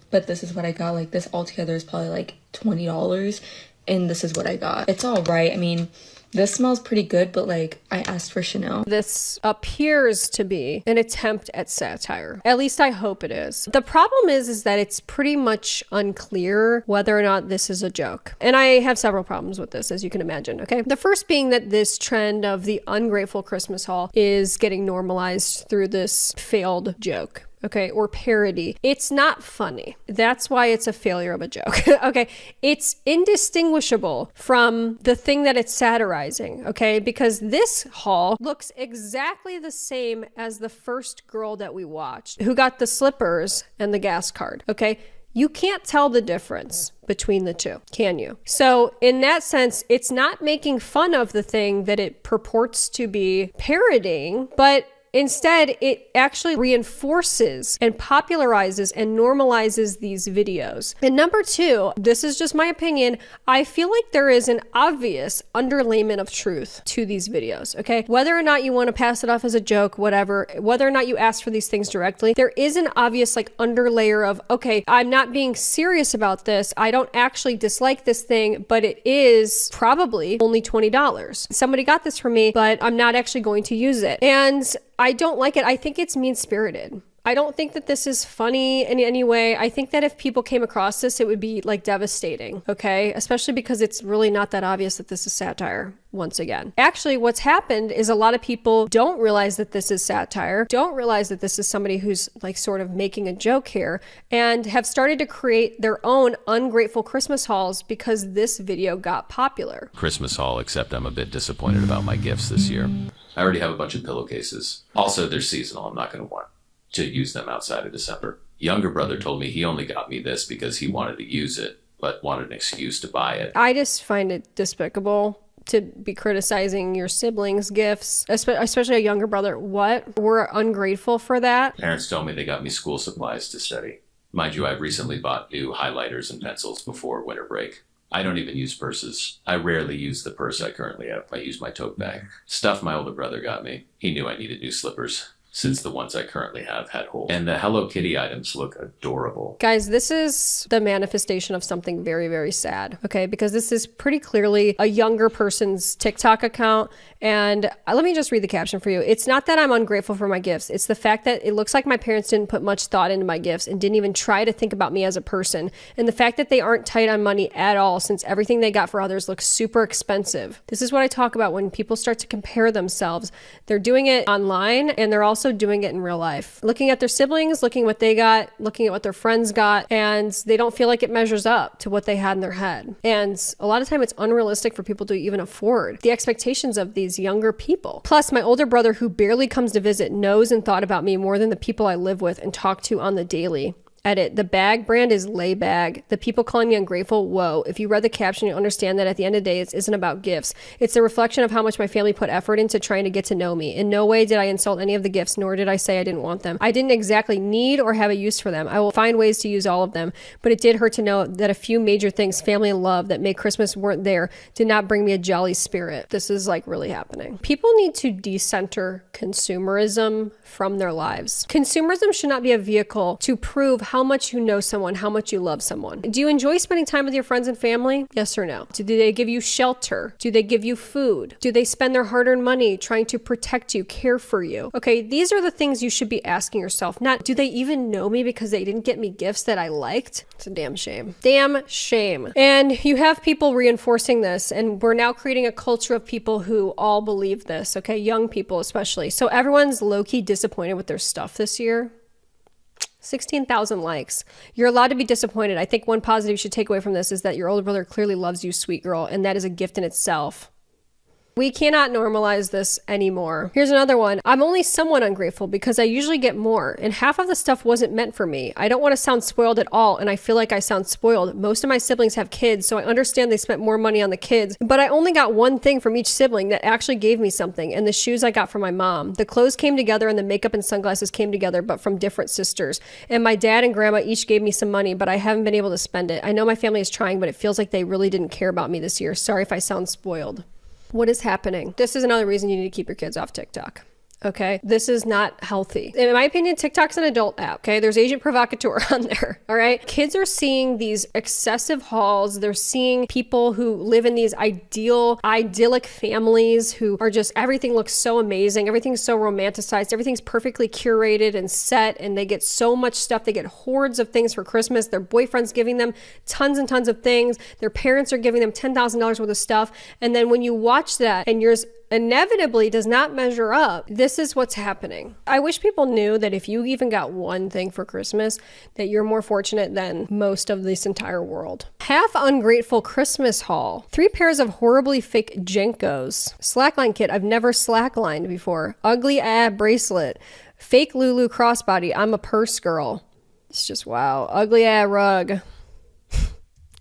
but this is what I got. Like this altogether is probably like $20, and this is what I got. It's all right. I mean, this smells pretty good, but like I asked for Chanel. This appears to be an attempt at satire. At least I hope it is. The problem is that it's pretty much unclear whether or not this is a joke. And I have several problems with this, as you can imagine, okay? The first being that this trend of the ungrateful Christmas haul is getting normalized through this failed joke. Okay, or parody. It's not funny. That's why it's a failure of a joke. Okay, it's indistinguishable from the thing that it's satirizing, okay? Because this haul looks exactly the same as the first girl that we watched, who got the slippers and the gas card, okay? You can't tell the difference between the two, can you? So in that sense, it's not making fun of the thing that it purports to be parodying, but instead, it actually reinforces and popularizes and normalizes these videos. And number two, this is just my opinion, I feel like there is an obvious underlayment of truth to these videos, okay? Whether or not you want to pass it off as a joke, whatever, whether or not you ask for these things directly, there is an obvious like underlayer of, okay, I'm not being serious about this. I don't actually dislike this thing, but it is probably only $20. Somebody got this for me, but I'm not actually going to use it. And I don't like it. I think it's mean-spirited. I don't think that this is funny in any way. I think that if people came across this, it would be like devastating, okay? Especially because it's really not that obvious that this is satire, once again. Actually, what's happened is a lot of people don't realize that this is satire, don't realize that this is somebody who's like sort of making a joke here, and have started to create their own ungrateful Christmas hauls because this video got popular. Christmas haul, except I'm a bit disappointed about my gifts this year. I already have a bunch of pillowcases. Also, they're seasonal. I'm not going to want to use them outside of December. Younger brother told me he only got me this because he wanted to use it, but wanted an excuse to buy it. I just find it despicable to be criticizing your siblings' gifts, especially a younger brother. What? We're ungrateful for that? Parents told me they got me school supplies to study. Mind you, I've recently bought new highlighters and pencils before winter break. I don't even use purses. I rarely use the purse I currently have. I use my tote bag. Stuff my older brother got me. He knew I needed new slippers, since the ones I currently have had holes. And the Hello Kitty items look adorable. Guys, this is the manifestation of something very, very sad, okay? Because this is pretty clearly a younger person's TikTok account. And let me just read the caption for you. It's not that I'm ungrateful for my gifts. It's the fact that it looks like my parents didn't put much thought into my gifts and didn't even try to think about me as a person. And the fact that they aren't tight on money at all, since everything they got for others looks super expensive. This is what I talk about when people start to compare themselves. They're doing it online, and they're also doing it in real life. Looking at their siblings, looking at what they got, looking at what their friends got, and they don't feel like it measures up to what they had in their head. And a lot of time it's unrealistic for people to even afford the expectations of these younger people. Plus, my older brother, who barely comes to visit, knows and thought about me more than the people I live with and talk to on the daily. Edit. The bag brand is lay bag. The people calling me ungrateful, whoa. If you read the caption, you'll understand that at the end of the day, it isn't about gifts. It's a reflection of how much my family put effort into trying to get to know me. In no way did I insult any of the gifts, nor did I say I didn't want them. I didn't exactly need or have a use for them. I will find ways to use all of them. But it did hurt to know that a few major things, family and love, that made Christmas weren't there, did not bring me a jolly spirit. This is like really happening. People need to decenter consumerism from their lives. Consumerism should not be a vehicle to prove how much you know someone, how much you love someone. Do you enjoy spending time with your friends and family? Yes or no? Do they give you shelter? Do they give you food? Do they spend their hard-earned money trying to protect you, care for you? Okay, these are the things you should be asking yourself. Not, do they even know me because they didn't get me gifts that I liked? It's a damn shame. Damn shame. And you have people reinforcing this, and we're now creating a culture of people who all believe this, okay? Young people especially. So everyone's low-key disappointed with their stuff this year. 16,000 likes. You're allowed to be disappointed. I think one positive you should take away from this is that your older brother clearly loves you, sweet girl, and that is a gift in itself. We cannot normalize this anymore. Here's another one. I'm only somewhat ungrateful because I usually get more, and half of the stuff wasn't meant for me. I don't want to sound spoiled at all, and I feel like I sound spoiled. Most of my siblings have kids, so I understand they spent more money on the kids, but I only got one thing from each sibling that actually gave me something, and the shoes I got from my mom. The clothes came together and the makeup and sunglasses came together, but from different sisters. And my dad and grandma each gave me some money, but I haven't been able to spend it. I know my family is trying, but it feels like they really didn't care about me this year. Sorry if I sound spoiled. What is happening? This is another reason you need to keep your kids off TikTok. Okay, this is not healthy. In my opinion, TikTok's an adult app. Okay, there's Agent Provocateur on there. All right, kids are seeing these excessive hauls. They're seeing people who live in these idyllic families who are just, everything looks so amazing. Everything's so romanticized. Everything's perfectly curated and set, and they get so much stuff. They get hordes of things for Christmas. Their boyfriend's giving them tons and tons of things. Their parents are giving them $10,000 worth of stuff. And then when you watch that and yours inevitably does not measure up, this is what's happening. I wish people knew that if you even got one thing for Christmas, that you're more fortunate than most of this entire world. Half ungrateful Christmas haul. 3 pairs of horribly fake Jenkos. Slackline kit. I've never slacklined before. Ugly ab bracelet. Fake Lulu crossbody. I'm a purse girl. It's just wow. Ugly ab rug.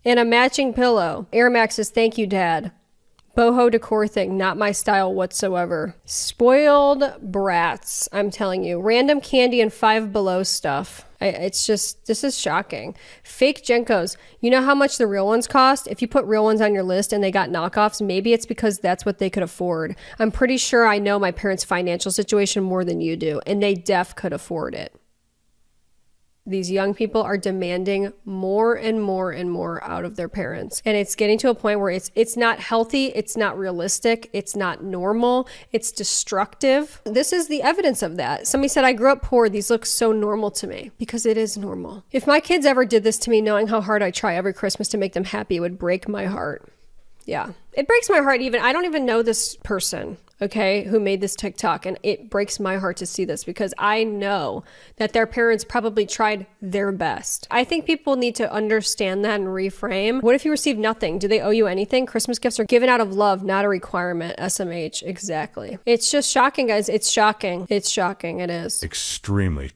And a matching pillow. Air Max's thank you, Dad. Boho decor thing, not my style whatsoever. Spoiled brats, I'm telling you. Random candy and Five Below stuff. It's just, this is shocking. Fake Jenkos. You know how much the real ones cost? If you put real ones on your list and they got knockoffs, maybe it's because that's what they could afford. I'm pretty sure I know my parents' financial situation more than you do, and they could afford it. These young people are demanding more and more and more out of their parents. And it's getting to a point where it's not healthy, it's not realistic, it's not normal, it's destructive. This is the evidence of that. Somebody said, I grew up poor, these look so normal to me. Because it is normal. If my kids ever did this to me, knowing how hard I try every Christmas to make them happy, it would break my heart. Yeah. It breaks my heart even. I don't even know this person, okay, who made this TikTok. And it breaks my heart to see this because I know that their parents probably tried their best. I think people need to understand that and reframe. What if you receive nothing? Do they owe you anything? Christmas gifts are given out of love, not a requirement. SMH. Exactly. It's just shocking, guys. It's shocking. It's shocking. It is. Extremely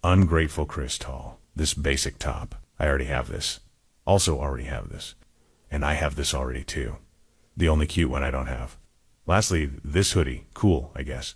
ungrateful Chris Tall. This basic top. I already have this. Also already have this. And I have this already too. The only cute one I don't have. Lastly, this hoodie. Cool, I guess.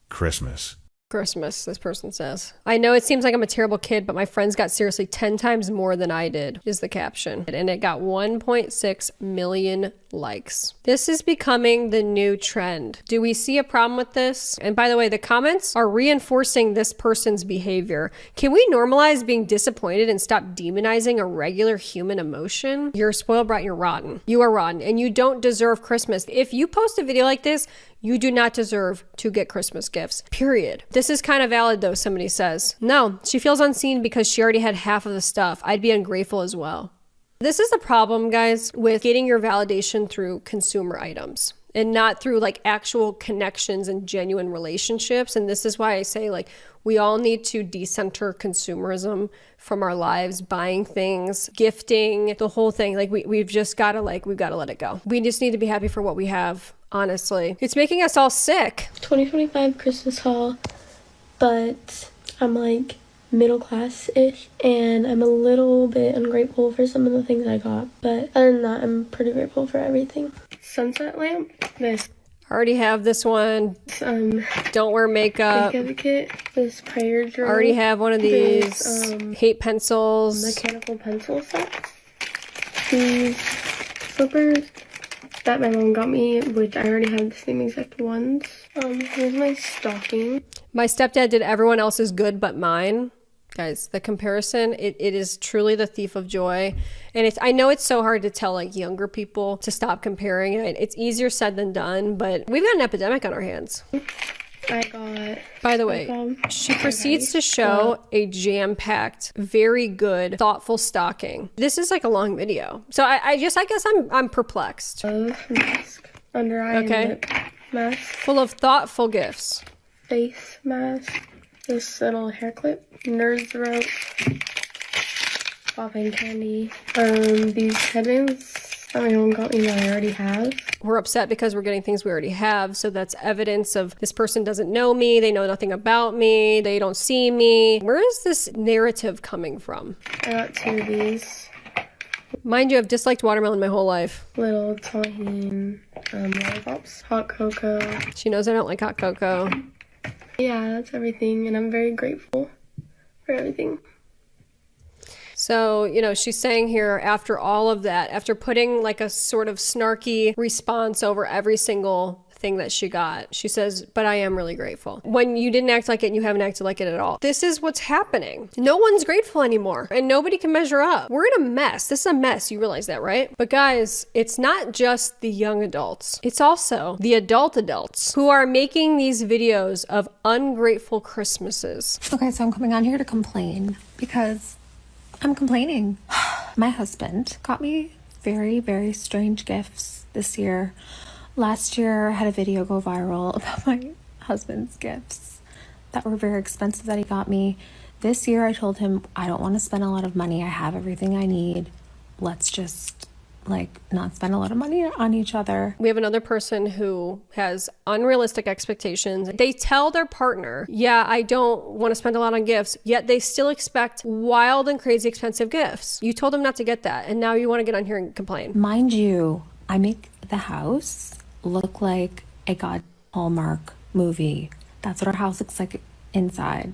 Christmas. Christmas, this person says. I know it seems like I'm a terrible kid, but my friends got seriously 10 times more than I did, is the caption. And it got 1.6 million likes. This is becoming the new trend. Do we see a problem with this? And by the way, the comments are reinforcing this person's behavior. Can we normalize being disappointed and stop demonizing a regular human emotion? You're a spoiled brat, you're rotten. You are rotten, and you don't deserve Christmas. If you post a video like this, you do not deserve to get Christmas gifts, period. This is kind of valid though, somebody says. No, she feels unseen because she already had half of the stuff. I'd be ungrateful as well. This is the problem, guys, with getting your validation through consumer items and not through like actual connections and genuine relationships. And this is why I say like, we all need to decenter consumerism from our lives, buying things, gifting, the whole thing. Like we've just gotta we've gotta let it go. We just need to be happy for what we have. Honestly, it's making us all sick. 2025 Christmas haul, but I'm like middle class-ish, and I'm a little bit ungrateful for some of the things I got, but other than that, I'm pretty grateful for everything. Sunset lamp, this. I already have this one. Don't wear makeup. Kit, this prayer journal. Already have one of these. Hate pencils. Mechanical pencil sets. These slippers that my mom got me, which I already have the same exact ones. Here's my stocking. My stepdad did everyone else's good but mine. Guys, the comparison, it is truly the thief of joy. And I know it's so hard to tell like younger people to stop comparing. It's easier said than done, but we've got an epidemic on our hands. I got... By the way, she proceeds to show a jam-packed, very good, thoughtful stocking. This is like a long video. So I guess I'm perplexed. Mask, under eye and lip mask. Full of thoughtful gifts. Face mask. This little hair clip. Nerd's rope. Popping candy. These headbands that my mom got me that I already have. We're upset because we're getting things we already have. So that's evidence of this person doesn't know me. They know nothing about me. They don't see me. Where is this narrative coming from? I got 2 of these. Mind you, I've disliked watermelon my whole life. Little Tahine lollipops. Hot cocoa. She knows I don't like hot cocoa. Yeah, that's everything. And I'm very grateful for everything. So, you know, she's saying here after all of that, after putting like a sort of snarky response over every single thing that she got, she says, but I am really grateful. When you didn't act like it and you haven't acted like it at all. This is what's happening. No one's grateful anymore and nobody can measure up. We're in a mess. This is a mess. You realize that, right? But guys, it's not just the young adults. It's also the adults who are making these videos of ungrateful Christmases. Okay, so I'm coming on here to complain because I'm complaining. My husband got me very, very strange gifts this year. Last year, I had a video go viral about my husband's gifts that were very expensive that he got me. This year, I told him, I don't want to spend a lot of money. I have everything I need. Let's just, not spend a lot of money on each other. We have another person who has unrealistic expectations. They tell their partner, yeah, I don't want to spend a lot on gifts, yet they still expect wild and crazy expensive gifts. You told them not to get that, and now you want to get on here and complain. Mind you, I make the house look like a Hallmark movie. That's what our house looks like inside.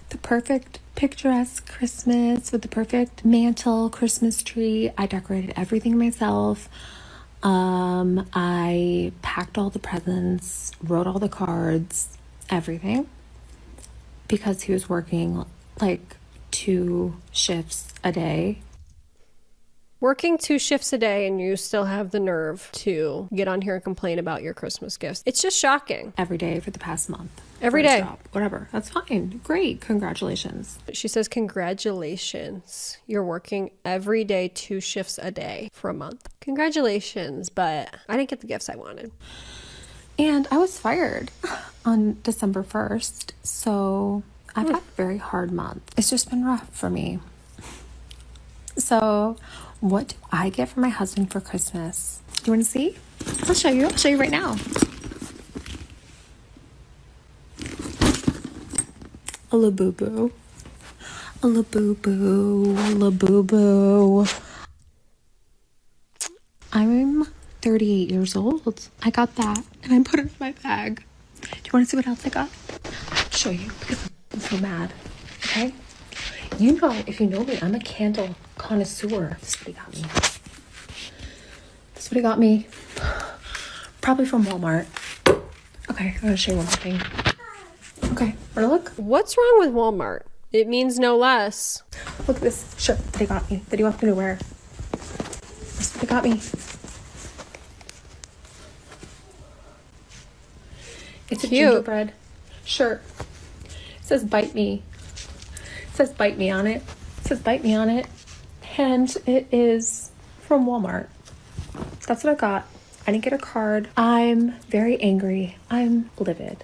The perfect picturesque Christmas with the perfect mantle, Christmas tree. I decorated everything myself. I packed all the presents, wrote all the cards, everything. Because he was working 2 shifts a day. Working 2 shifts a day and you still have the nerve to get on here and complain about your Christmas gifts. It's just shocking. Every day for the past month. Every day. Whatever. That's fine. Great. Congratulations. She says, congratulations. You're working every day 2 shifts a day for a month. Congratulations, but I didn't get the gifts I wanted. And I was fired on December 1st. So I've had a very hard month. It's just been rough for me. So what do I get for my husband for Christmas? Do you want to see? I'll show you. I'll show you right now. A Labubu. A Labubu. A Labubu. I'm 38 years old. I got that and I put it in my bag. Do you want to see what else I got? I'll show you because I'm so mad. Okay? You know, if you know me, I'm a candle connoisseur. This is what he got me. This is what he got me. Probably from Walmart. Okay, I'm gonna show you one more thing. Okay, wanna look? What's wrong with Walmart? It means no less. Look at this shirt that he got me, that he wants me to wear. This is what he got me. It's a gingerbread shirt. It says bite me. It says bite me on it. It says bite me on it. And it is from Walmart. That's what I got. I didn't get a card. I'm very angry. I'm livid.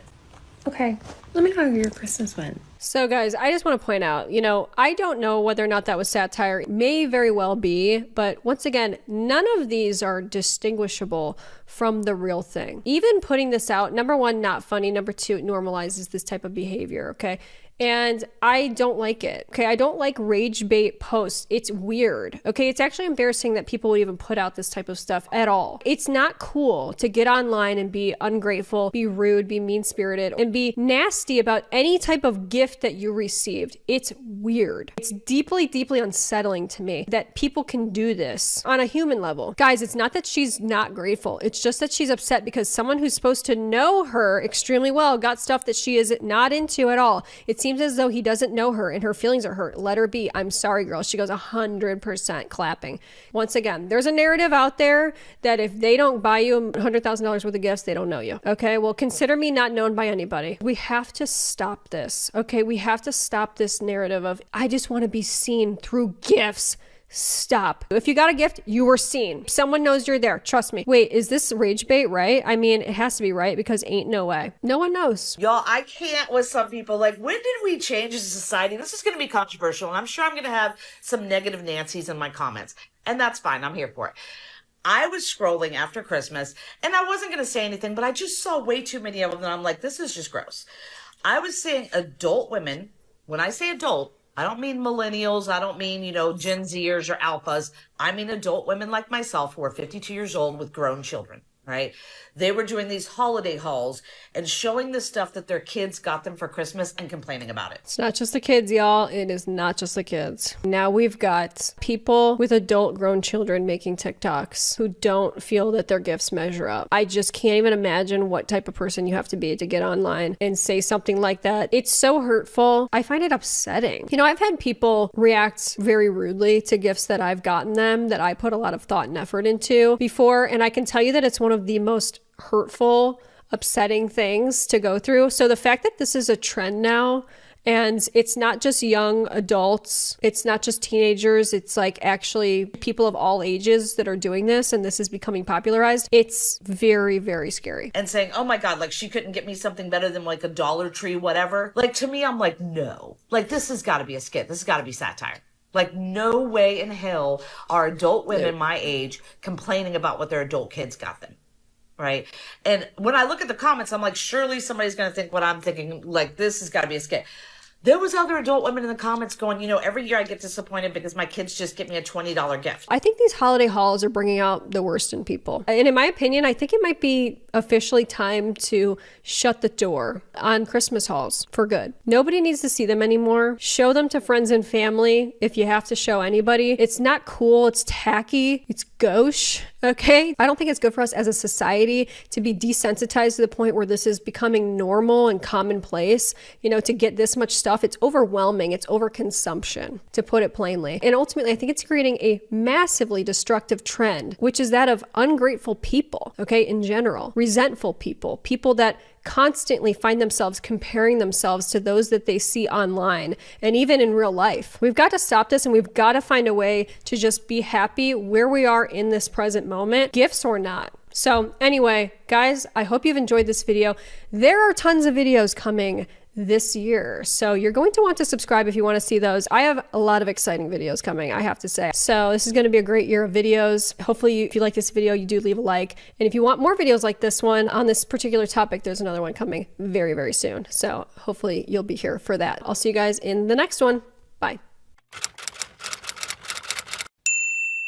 Okay, let me know how your Christmas went. So guys, I just want to point out, I don't know whether or not that was satire. It may very well be, but once again, none of these are distinguishable from the real thing. Even putting this out, number one, not funny. Number two, it normalizes this type of behavior, okay? And I don't like it. Okay, I don't like rage bait posts. It's weird. Okay, it's actually embarrassing that people would even put out this type of stuff at all. It's not cool to get online and be ungrateful, be rude, be mean-spirited, and be nasty about any type of gift that you received. It's weird. It's deeply, deeply unsettling to me that people can do this on a human level. Guys, it's not that she's not grateful. It's just that she's upset because someone who's supposed to know her extremely well got stuff that she is not into at all. It seems as though he doesn't know her and her feelings are hurt. Let her be. I'm sorry, girl. She goes 100% clapping. Once again, there's a narrative out there that if they don't buy you $100,000 worth of gifts, they don't know you. Okay, well, consider me not known by anybody. We have to stop this. Okay, we have to stop this narrative of, I just want to be seen through gifts. Stop. If you got a gift, you were seen. Someone knows you're there. Trust me. Wait, is this rage bait, right? I mean, it has to be, right? Because ain't no way. No one knows. Y'all, I can't with some people. When did we change as a society? This is going to be controversial, and I'm sure I'm going to have some negative Nancys in my comments. And that's fine. I'm here for it. I was scrolling after Christmas and I wasn't going to say anything, but I just saw way too many of them. And I'm like, this is just gross. I was seeing adult women. When I say adult, I don't mean millennials. I don't mean, Gen Zers or alphas. I mean adult women like myself who are 52 years old with grown children, right? They were doing these holiday hauls and showing the stuff that their kids got them for Christmas and complaining about it. It's not just the kids, y'all. It is not just the kids. Now we've got people with adult grown children making TikToks who don't feel that their gifts measure up. I just can't even imagine what type of person you have to be to get online and say something like that. It's so hurtful. I find it upsetting. I've had people react very rudely to gifts that I've gotten them that I put a lot of thought and effort into before, and I can tell you that it's one of the most hurtful, upsetting things to go through. So the fact that this is a trend now, and it's not just young adults, it's not just teenagers, it's like actually people of all ages that are doing this, and this is becoming popularized. It's very, very scary. And saying, oh my God, like she couldn't get me something better than like a Dollar Tree, whatever. Like to me, I'm like, no, like this has got to be a skit. This has got to be satire. Like no way in hell are adult women my age complaining about what their adult kids got them. Right. And when I look at the comments, I'm like, surely somebody's going to think what I'm thinking. Like, this has got to be a skit. There was other adult women in the comments going, every year I get disappointed because my kids just get me a $20 gift. I think these holiday hauls are bringing out the worst in people. And in my opinion, I think it might be officially time to shut the door on Christmas hauls for good. Nobody needs to see them anymore. Show them to friends and family if you have to show anybody. It's not cool. It's tacky. It's gauche. Okay? I don't think it's good for us as a society to be desensitized to the point where this is becoming normal and commonplace, to get this much stuff. It's overwhelming. It's overconsumption, to put it plainly. And ultimately, I think it's creating a massively destructive trend, which is that of ungrateful people, okay, in general, resentful people, people that constantly find themselves comparing themselves to those that they see online and even in real life. We've got to stop this, and we've got to find a way to just be happy where we are in this present moment, gifts or not. So anyway, guys, I hope you've enjoyed this video. There are tons of videos coming this year, so you're going to want to subscribe if you want to see those. I have a lot of exciting videos coming, I have to say. So this is going to be a great year of videos. Hopefully, if you like this video, you do leave a like. And if you want more videos like this one on this particular topic, there's another one coming very, very soon. So hopefully you'll be here for that. I'll see you guys in the next one.